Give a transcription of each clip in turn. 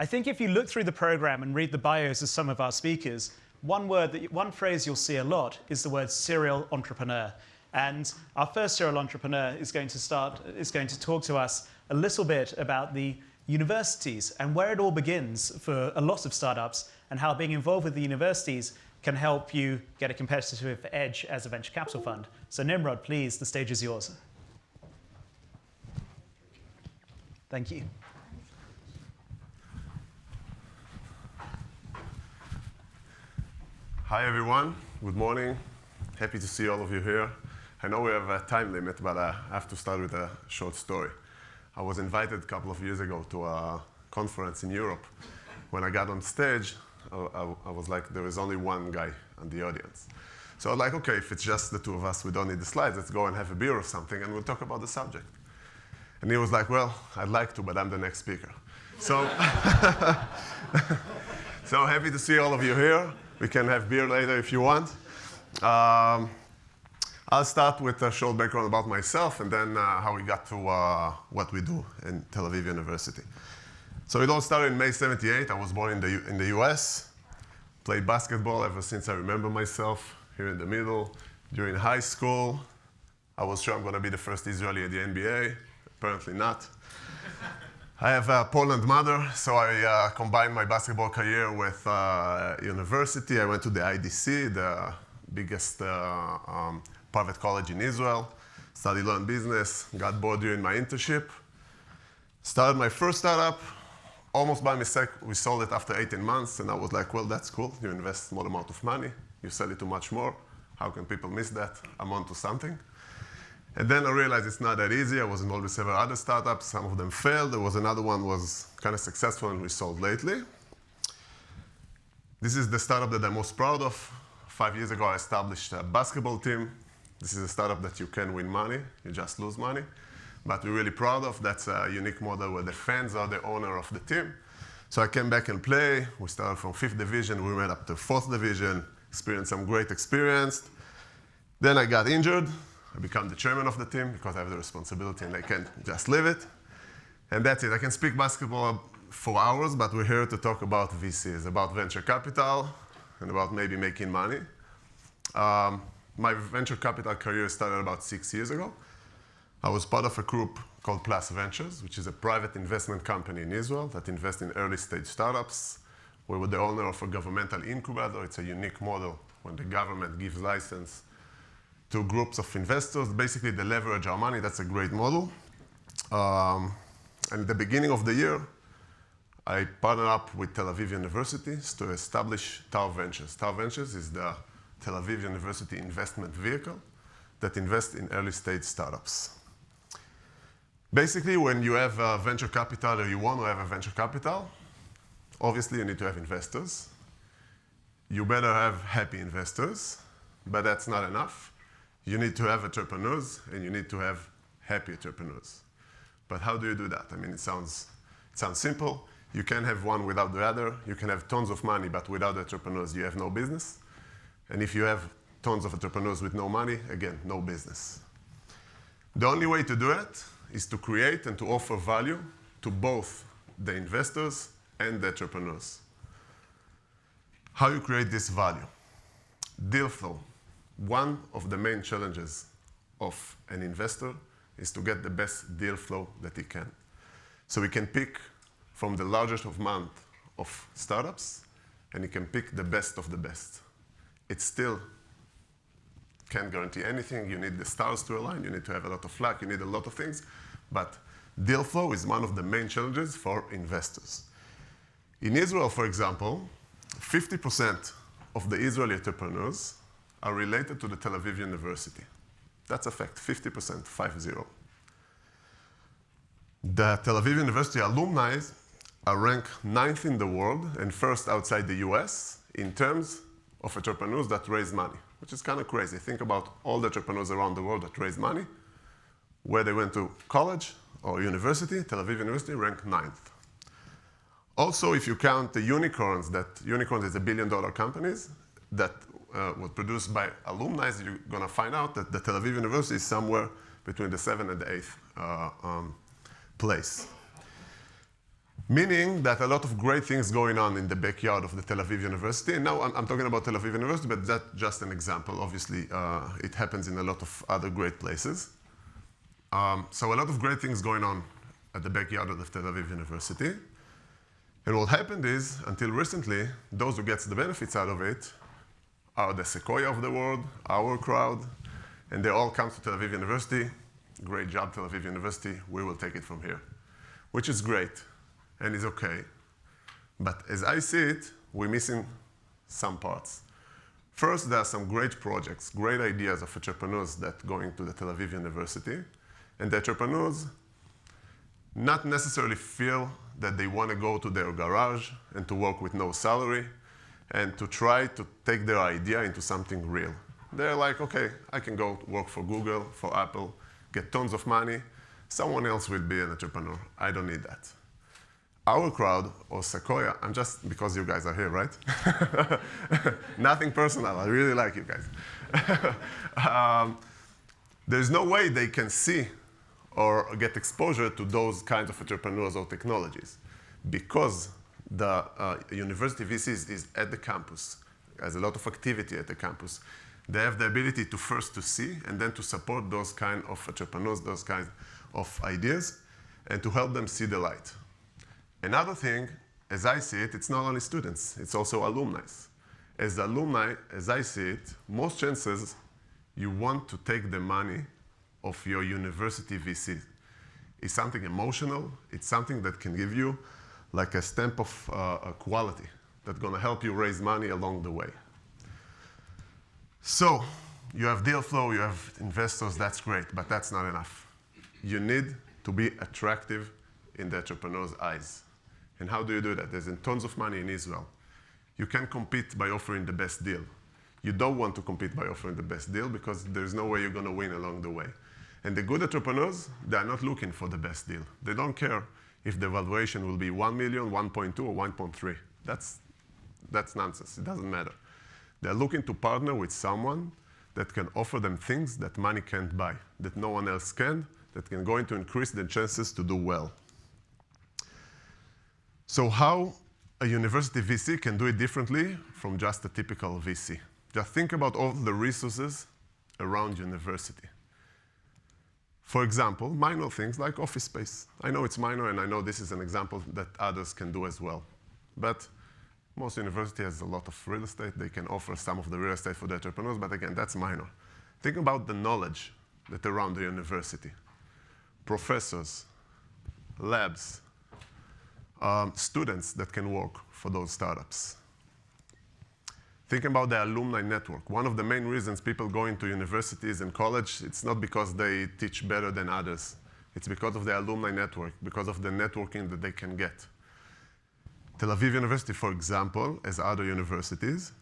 I think if you look through the program and read the bios of some of our speakers, one phrase you'll see a lot is the word serial entrepreneur. And our first serial entrepreneur is going to talk to us a little bit about the universities and where it all begins for a lot of startups, and how being involved with the universities can help you get a competitive edge as a venture capital fund. So Nimrod, please, the stage is yours. Thank you. Hi everyone, good morning. Happy to see all of you here. I know we have a time limit, but I have to start with a short story. I was invited a couple of years ago to a conference in Europe. When I got on stage, I was like, there is only one guy in the audience. So I was like, okay, if it's just the two of us, we don't need the slides, let's go and have a beer or something and we'll talk about the subject. And he was like, well, I'd like to, but I'm the next speaker. So, so happy to see all of you here. We can have beer later if you want. I'll start with a short background about myself and then how we got to what we do in Tel Aviv University. So it all started in May '78. I was born in the US. Played basketball ever since I remember myself, here in the middle. During high school, I was sure I'm going to be the first Israeli at the NBA. Apparently not. I have a Poland mother, so I combined my basketball career with university. I went to the IDC, the biggest private college in Israel. Studied law and business, got bored during my internship. Started my first startup. Almost by mistake, we sold it after 18 months, and I was like, well, that's cool. You invest small amount of money, you sell it to much more. How can people miss that? I'm onto something. And then I realized it's not that easy. I was involved with several other startups. Some of them failed. There was another one was kind of successful and we sold lately. This is the startup that I'm most proud of. 5 years ago, I established a basketball team. This is a startup that you can win money. You just lose money. But we're really proud of. That's a unique model where the fans are the owner of the team. So I came back and play. We started from 5th division. We went up to 4th division, experienced some great experience. Then I got injured. I became the chairman of the team because I have the responsibility and I can't just leave it. And that's it. I can speak basketball for hours, but we're here to talk about VCs, about venture capital, and about maybe making money. My venture capital career started about 6 years ago. I was part of a group called Plus Ventures, which is a private investment company in Israel that invests in early stage startups. We were the owner of a governmental incubator. It's a unique model when the government gives license to groups of investors. Basically, they leverage our money. That's a great model. And at the beginning of the year, I partnered up with Tel Aviv University to establish Tau Ventures. Tau Ventures is the Tel Aviv University investment vehicle that invests in early stage startups. Basically, when you have venture capital or you want to have a venture capital, obviously you need to have investors. You better have happy investors, but that's not enough. You need to have entrepreneurs and you need to have happy entrepreneurs. But how do you do that? I mean, it sounds simple. You can have one without the other. You can have tons of money, but without entrepreneurs, you have no business. And if you have tons of entrepreneurs with no money, again, no business. The only way to do it is to create and to offer value to both the investors and the entrepreneurs. How you create this value? Deal flow. One of the main challenges of an investor is to get the best deal flow that he can. So he can pick from the largest amount of startups, and he can pick the best of the best. It still can't guarantee anything. You need the stars to align. You need to have a lot of luck. You need a lot of things. But deal flow is one of the main challenges for investors. In Israel, for example, 50% of the Israeli entrepreneurs are related to the Tel Aviv University. That's a fact, 50%, 5-0. The Tel Aviv University alumni are ranked 9th in the world and 1st outside the US in terms of entrepreneurs that raise money, which is kind of crazy. Think about all the entrepreneurs around the world that raise money, where they went to college or university. Tel Aviv University ranked 9th. Also, if you count the unicorns, unicorns is $1 billion companies that were produced by alumni, you're going to find out that the Tel Aviv University is somewhere between the 7th and the 8th place. Meaning that a lot of great things going on in the backyard of the Tel Aviv University. And now I'm talking about Tel Aviv University, but that's just an example. Obviously, it happens in a lot of other great places. So a lot of great things going on at the backyard of the Tel Aviv University. And what happened is, until recently, those who get the benefits out of it are the Sequoia of the world, our crowd, and they all come to Tel Aviv University. Great job, Tel Aviv University. We will take it from here, which is great and is okay. But as I see it, we're missing some parts. First, there are some great projects, great ideas of entrepreneurs that go into the Tel Aviv University. And the entrepreneurs not necessarily feel that they want to go to their garage and to work with no salary and to try to take their idea into something real. They're like, okay, I can go work for Google, for Apple, get tons of money. Someone else will be an entrepreneur. I don't need that. Our crowd, or Sequoia, I'm just, because you guys are here, right? Nothing personal, I really like you guys. There's no way they can see or get exposure to those kinds of entrepreneurs or technologies because the university VCs is at the campus, has a lot of activity at the campus. They have the ability to first to see and then to support those kind of entrepreneurs, those kinds of ideas, and to help them see the light. Another thing, as I see it, it's not only students, it's also alumni. As alumni, as I see it, most chances you want to take the money of your university VC. It's something emotional. It's something that can give you like a stamp of quality that's going to help you raise money along the way. So you have deal flow, you have investors, that's great, but that's not enough. You need to be attractive in the entrepreneur's eyes. And how do you do that? There's tons of money in Israel. You can compete by offering the best deal. You don't want to compete by offering the best deal because there's no way you're going to win along the way. And the good entrepreneurs, they're not looking for the best deal. They don't care if the valuation will be 1 million, 1.2, or 1.3. That's nonsense. It doesn't matter. They're looking to partner with someone that can offer them things that money can't buy, that no one else can, that can going to increase their chances to do well. So how a university VC can do it differently from just a typical VC? Just think about all the resources around university. For example, minor things like office space. I know it's minor, and I know this is an example that others can do as well. But most university has a lot of real estate. They can offer some of the real estate for the entrepreneurs, but again, that's minor. Think about the knowledge that around the university. Professors, labs, students that can work for those startups. Think about the alumni network. One of the main reasons people go into universities and college, it's not because they teach better than others. It's because of the alumni network, because of the networking that they can get. Tel Aviv University, for example, as other universities,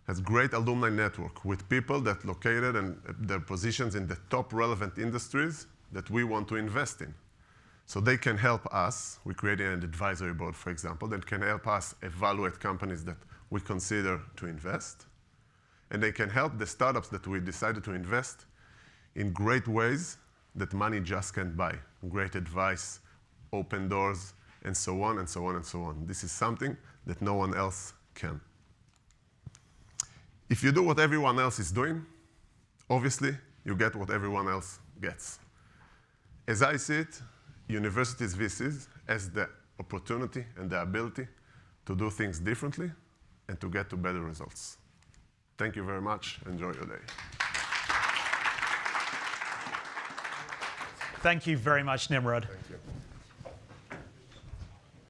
has great alumni network with people that located in their positions in the top relevant industries that we want to invest in. So they can help us. We created an advisory board, for example, that can help us evaluate companies that we consider to invest. And they can help the startups that we decided to invest in great ways that money just can't buy. Great advice, open doors, and so on, and so on, and so on. This is something that no one else can. If you do what everyone else is doing, obviously, you get what everyone else gets. As I see it, universities VCs has the opportunity and the ability to do things differently and to get to better results. Thank you very much. Enjoy your day. Thank you very much, Nimrod. Thank you.